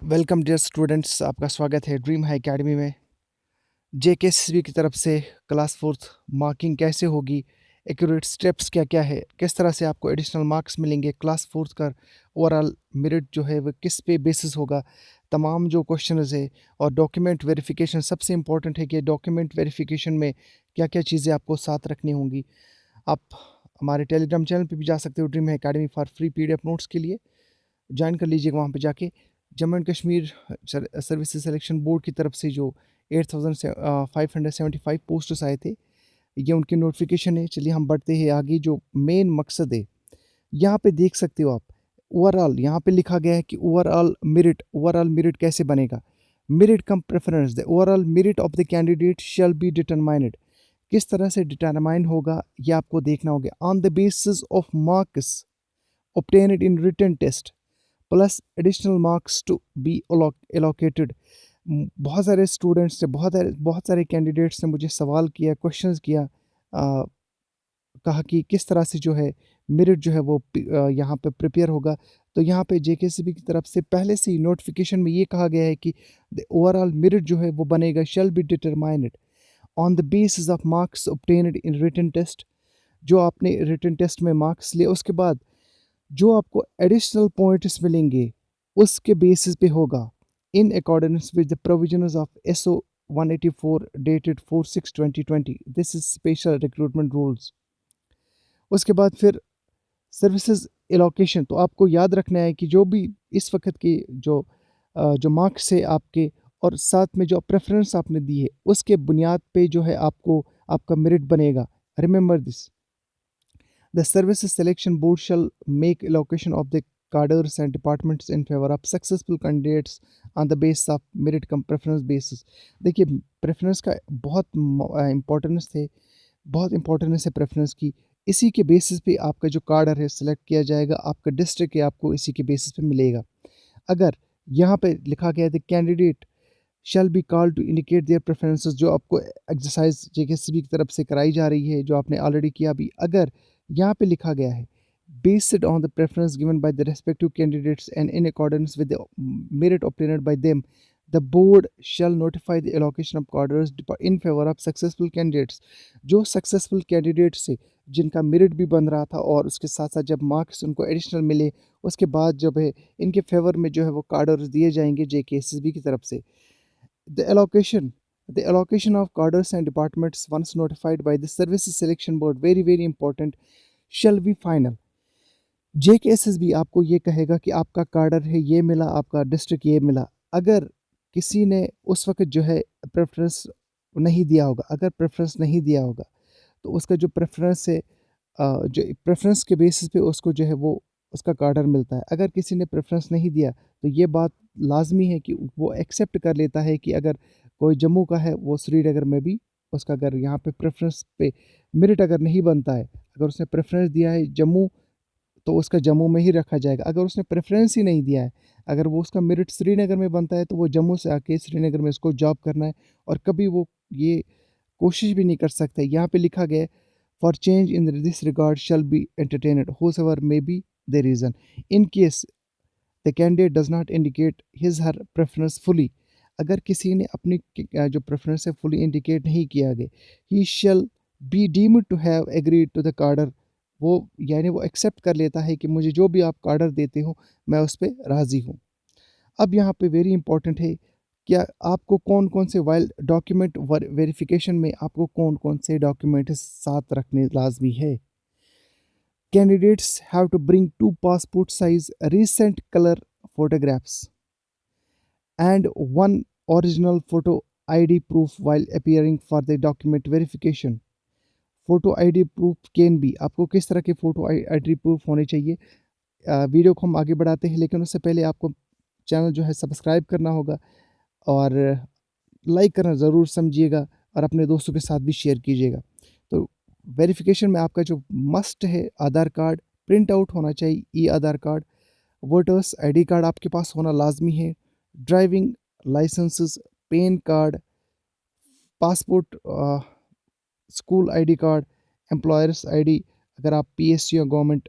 Welcome dear students, आपका स्वागत है ड्रीम हाई एकेडमी में। जेकेएसएसबी की तरफ से क्लास फोर्थ मार्किंग कैसे होगी, एक्यूरेट स्टेप्स क्या क्या है, किस तरह से आपको एडिशनल मार्क्स मिलेंगे, क्लास फोर्थ का ओवरऑल मेरिट जो है वो किस पे बेसिस होगा, तमाम जो क्वेश्चन है और डॉक्यूमेंट वेरिफिकेशन। सबसे इम्पॉर्टेंट है कि डॉक्यूमेंट वेरिफिकेशन में क्या क्या चीज़ें आपको साथ रखनी होंगी। आप हमारे टेलीग्राम चैनल पे भी जा सकते हो, dream high academy for free PDF notes के लिए ज्वाइन कर लीजिएगा। वहाँ पे जाके Jammu and Kashmir services selection board की तरफ से जो 8575 पोस्ट्स आए थे, ये उनकी नोटिफिकेशन है। चलिए हम बढ़ते हैं आगे। जो मेन मकसद है यहाँ पे देख सकते हो आप, ओवरऑल यहाँ पे लिखा गया है कि ओवरऑल मेरिट कैसे बनेगा। Merit cum preference, the overall merit of the candidate shall be determined. किस तरह से डिटरमाइन होगा ये आपको देखना होगा। On the basis of marks obtained in written test plus additional marks to be allocated. बहुत सारे स्टूडेंट्स ने, बहुत सारे कैंडिडेट्स ने मुझे सवाल किया, क्वेश्चंस किया, कहा कि किस तरह से जो है मेरिट जो है वो यहाँ पे प्रिपेयर होगा। तो यहाँ पे जेकेसीबी की तरफ से पहले से ही नोटिफिकेशन में ये कहा गया है कि ओवरऑल मेरिट जो है वो बनेगा shall be determined on the basis of marks obtained in written test. जो आपने रिटन टेस्ट में मार्क्स लिए, उसके बाद जो आपको एडिशनल पॉइंट्स मिलेंगे उसके बेसिस पे होगा, in accordance with the provisions of SO 184 dated 4/6/2020। This is special recruitment rules. उसके बाद फिर सर्विसेज एलोकेशन। तो आपको याद रखना है कि जो भी इस वक्त की जो मार्क्स है आपके, और साथ में जो प्रेफरेंस आपने दी है, उसके बुनियाद पे जो है आपको आपका मेरिट बनेगा। Remember this, the Services Selection Board shall make allocation of the cadres and departments in favor of successful candidates on the basis of merit cum preference basis। देखिए, प्रेफरेंस का बहुत इम्पोर्टेंस थे, बहुत इम्पोर्टेंस है preference की। इसी के basis पे आपका जो कार्डर है सिलेक्ट किया जाएगा, आपका डिस्ट्रिक्ट है आपको इसी के बेसिस पे मिलेगा। अगर यहाँ पे लिखा गया है candidate shall be called to indicate their preferences, जो आपको एक्सरसाइज जेकेसीबी की तरफ से कराई जा रही है, जो आपने ऑलरेडी किया भी, अगर यहाँ पे लिखा गया है based on the preference given by the respective candidates and in accordance with the merit obtained by them, the board shall notify the allocation of cadres in favor of successful candidates। जो successful candidates से जिनका merit भी बन रहा था और उसके साथ साथ जब मार्क्स उनको एडिशनल मिले, उसके बाद जब है इनके फेवर में जो है वो कार्डर्स दिए जाएंगे जेकेएसएसबी की तरफ से। The allocation, the allocation of cadres and departments once notified by the Services Selection Board, very very important, shall be final। JKSSB आपको ये कहेगा कि आपका कार्डर है ये मिला, आपका डिस्ट्रिक्ट ये मिला। अगर किसी ने उस वक्त जो है प्रेफरेंस नहीं दिया होगा, अगर प्रेफरेंस नहीं दिया होगा तो उसका जो प्रेफरेंस है, जो प्रेफरेंस के बेसिस पे उसको जो है वो उसका कार्डर मिलता है। अगर किसी ने प्रेफरेंस नहीं दिया तो ये बात लाजमी है कि वो एक्सेप्ट कर लेता है कि अगर कोई जम्मू का है वो श्रीनगर में भी उसका, अगर यहाँ पे प्रेफरेंस पे मेरिट अगर नहीं बनता है, अगर उसने प्रेफरेंस दिया है जम्मू तो उसका जम्मू में ही रखा जाएगा। अगर उसने प्रेफरेंस ही नहीं दिया है, अगर वो उसका मेरिट श्रीनगर में बनता है तो वो जम्मू से आके श्रीनगर में इसको जॉब करना है, और कभी वो ये कोशिश भी नहीं कर सकते। यहाँ पे लिखा गया है for change in this regard shall be entertained howsoever may be the reason in case the candidate does not indicate his her preference fully. अगर किसी ने अपनी जो प्रेफरेंस है फुली इंडिकेट नहीं किया गया, he shall be deemed to have agreed to the cadre. वो यानी वो एक्सेप्ट कर लेता है कि मुझे जो भी आप कार्डर देते हो मैं उस पर राज़ी हूँ। अब यहाँ पे वेरी इंपॉर्टेंट है, क्या आपको कौन कौन से वाइल डॉक्यूमेंट वेरिफिकेशन में आपको कौन कौन से डॉक्यूमेंट साथ रखने लाजमी है। Candidates have to bring 2 passport size recent color photographs and one original photo ID proof while appearing for the document verification। Photo ID proof can be, आपको किस तरह के फोटो आईडी प्रूफ होने चाहिए। वीडियो को हम आगे बढ़ाते हैं, लेकिन उससे पहले आपको चैनल जो है सब्सक्राइब करना होगा और लाइक करना ज़रूर समझिएगा, और अपने दोस्तों के साथ भी शेयर कीजिएगा। तो वेरिफिकेशन में आपका जो मस्ट है, आधार कार्ड प्रिंट आउट होना चाहिए, E Aadhaar card, voters ID card आपके पास होना लाजमी है, driving licences, PAN card, passport, school ID card, employers ID. अगर आप पीएसयू या गवर्नमेंट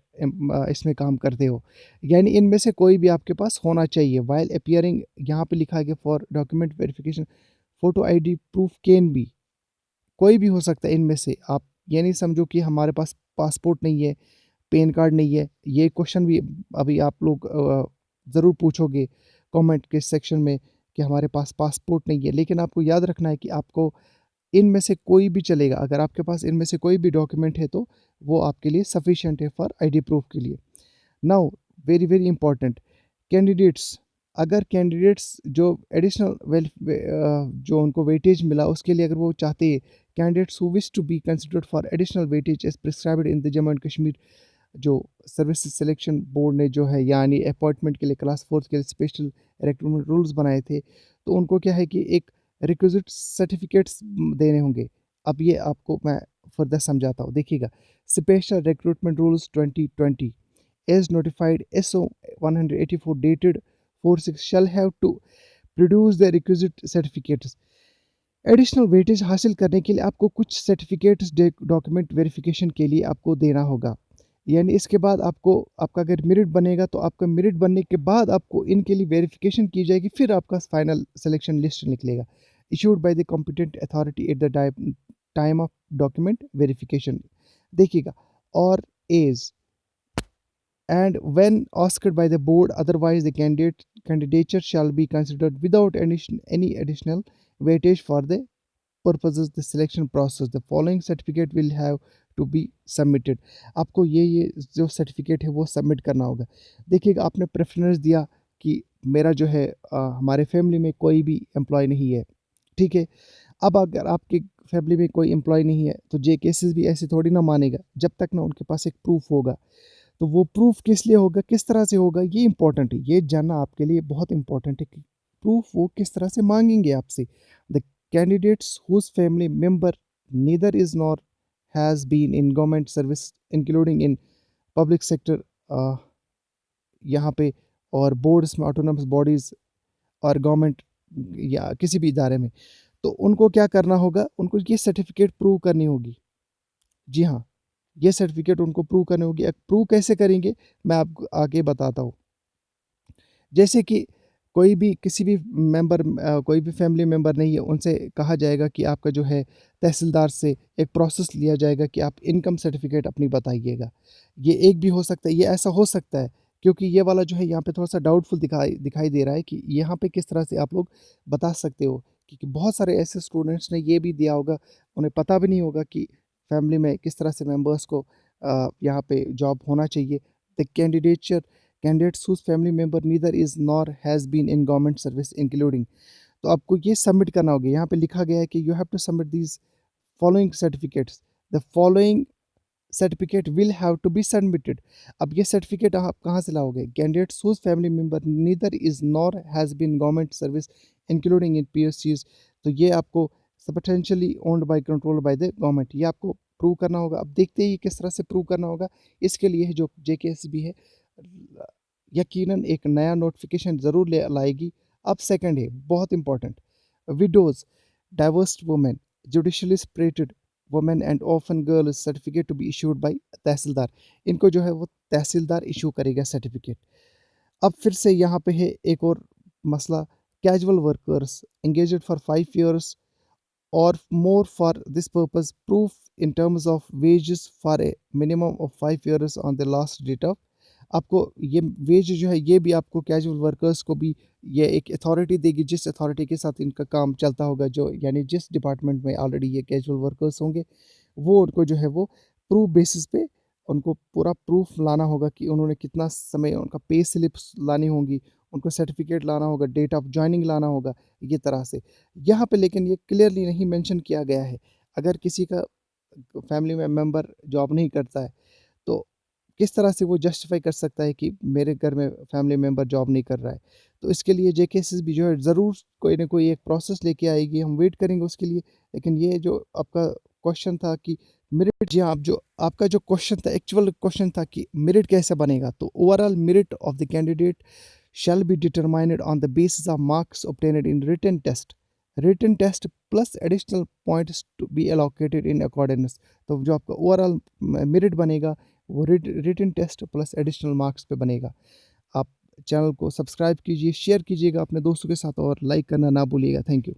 इसमें काम करते हो, यानी इनमें से कोई भी आपके पास होना चाहिए। व्हाइल अपीयरिंग यहाँ पे लिखा गया for document verification photo ID proof can be, कोई भी हो सकता है इनमें से। आप ये नहीं समझो कि हमारे पास पासपोर्ट नहीं है, पैन कार्ड नहीं है। ये क्वेश्चन भी अभी आप लोग ज़रूर पूछोगे कमेंट के सेक्शन में कि हमारे पास पासपोर्ट नहीं है, लेकिन आपको याद रखना है कि आपको इनमें से कोई भी चलेगा। अगर आपके पास इनमें से कोई भी डॉक्यूमेंट है तो वो आपके लिए सफिशिएंट है फॉर आईडी प्रूफ के लिए। Now very very important, candidates, अगर कैंडिडेट्स जो एडिशनल जो उनको वेटेज मिला उसके लिए अगर वो चाहते हैं, candidates who wish to be considered for additional weightage as prescribed in the Jammu and Kashmir, जो सर्विस सिलेक्शन बोर्ड ने जो है यानी अपॉइंटमेंट के लिए क्लास फोर्थ के लिए स्पेशल रिक्रूटमेंट रूल्स बनाए थे, तो उनको क्या है कि एक रिक्विजिट सर्टिफिकेट्स देने होंगे। अब ये आपको मैं फर्दर समझाता हूँ, देखिएगा। Special recruitment rules 2020 as notified SO 184 dated 4/6 shall have to produce the requisite certificates। Additional weightage हासिल करने के लिए आपको कुछ सर्टिफिकेट्स डॉक्यूमेंट वेरिफिकेशन के लिए आपको देना होगा। यानी इसके बाद आपको, आपका अगर मेरिट बनेगा तो आपका मेरिट बनने के बाद आपको इनके लिए वेरिफिकेशन की जाएगी, फिर आपका फाइनल सिलेक्शन लिस्ट निकलेगा, issued by the competent authority at the time of document verification. देखिएगा, और as and when asked by the board otherwise the candidature shall be considered without any additional weightage for the purposes the selection process, the following certificate will have to be submitted। आपको ये जो certificate है वो submit करना होगा। देखिएगा, आपने preference दिया कि मेरा जो है हमारे फैमिली में कोई भी एम्प्लॉय नहीं है, ठीक है। अब अगर आपके फैमिली में कोई एम्प्लॉय नहीं है तो जे केसेस भी ऐसे थोड़ी ना मानेगा जब तक ना उनके पास एक प्रूफ होगा। तो वो प्रूफ किस लिए होगा, किस तरह से होगा, ये इंपॉर्टेंट है, ये जानना आपके लिए बहुत इंपॉर्टेंट है कि प्रूफ वो किस तरह से मांगेंगे आपसे। The candidates whose family member neither is nor has been in government service including in public sector, यहाँ पे, और बोर्ड्स में, ऑटोनमस बॉडीज़ और गवर्नमेंट या किसी भी इदारे में, तो उनको क्या करना होगा, उनको ये सर्टिफिकेट प्रूव करनी होगी। जी हाँ, ये सर्टिफिकेट उनको प्रूव करनी होगी। प्रूव कैसे करेंगे मैं आपको आगे बताता हूँ। जैसे कि कोई भी किसी भी मेंबर कोई भी फैमिली मेंबर नहीं है, उनसे कहा जाएगा कि आपका जो है तहसीलदार से एक प्रोसेस लिया जाएगा कि आप इनकम सर्टिफिकेट अपनी बताइएगा। ये एक भी हो सकता है, ये ऐसा हो सकता है क्योंकि ये वाला जो है यहाँ पे थोड़ा-सा डाउटफुल दिखाई दिखाई दे रहा है कि यहाँ पे किस तरह से आप लोग बता सकते हो, क्योंकि बहुत सारे ऐसे स्टूडेंट्स ने ये भी दिया होगा, उन्हें पता भी नहीं होगा कि फैमिली में किस तरह से मेंबर्स को यहाँ पे जॉब होना चाहिए। The candidates whose family member neither is nor has been in government service including, तो आपको ये सबमिट करना होगा। यहाँ पे लिखा गया है कि you have to submit these following certificates, the following certificate will have to be submitted. अब ये सर्टिफिकेट आप कहाँ से लाओगे, candidates whose family member neither is nor has been government service including in PSCs, तो ये आपको substantially owned by control by the government, ये आपको प्रूव करना होगा। अब देखते ही किस तरह से प्रूव करना होगा। इसके लिए जो JKSB है यकीनन एक नया नोटिफिकेशन ज़रूर ले लाएगी। अब सेकंड है बहुत important, widows, divorced women, judicially separated women and orphan girls certificate to be issued by tehsildar, इनको जो है वो तहसीलदार इशू करेगा सर्टिफिकेट। अब फिर से यहाँ पे है एक और मसला, casual workers engaged for 5 years or more for this purpose, proof in terms of wages for a minimum of 5 years on the last date of, आपको ये वेज जो है ये भी आपको कैजुअल वर्कर्स को भी ये एक अथॉरिटी देगी जिस अथॉरिटी के साथ इनका काम चलता होगा, जो यानी जिस डिपार्टमेंट में ऑलरेडी ये कैजुअल वर्कर्स होंगे, वो उनको जो है वो प्रूफ बेसिस पे उनको पूरा प्रूफ लाना होगा कि उन्होंने कितना समय, उनका पे स्लिप्स लानी होंगी, उनको सर्टिफिकेट लाना होगा, डेट ऑफ जॉइनिंग लाना होगा, ये तरह से यहाँ पे। लेकिन ये क्लियरली नहीं मेंशन किया गया है, अगर किसी का फैमिली में मेंबर जॉब नहीं करता है तो किस तरह से वो जस्टिफाई कर सकता है कि मेरे घर में फैमिली मेंबर जॉब नहीं कर रहा है। तो इसके लिए JKSS भी जो है ज़रूर कोई ना कोई एक प्रोसेस लेके आएगी, हम वेट करेंगे उसके लिए। लेकिन ये जो आपका क्वेश्चन था कि मेरिट, जी हाँ, आप जो आपका जो क्वेश्चन था, एक्चुअल क्वेश्चन था कि मेरिट कैसे बनेगा, तो overall merit of the candidate shall be determined on the basis of marks obtained in written test। written test plus additional points to be allocated in accordance. तो जो आपका overall merit बनेगा वो written test plus additional marks पे बनेगा। आप channel को subscribe कीजिए, शेयर कीजिएगा अपने दोस्तों के साथ और लाइक करना ना भूलिएगा। Thank you.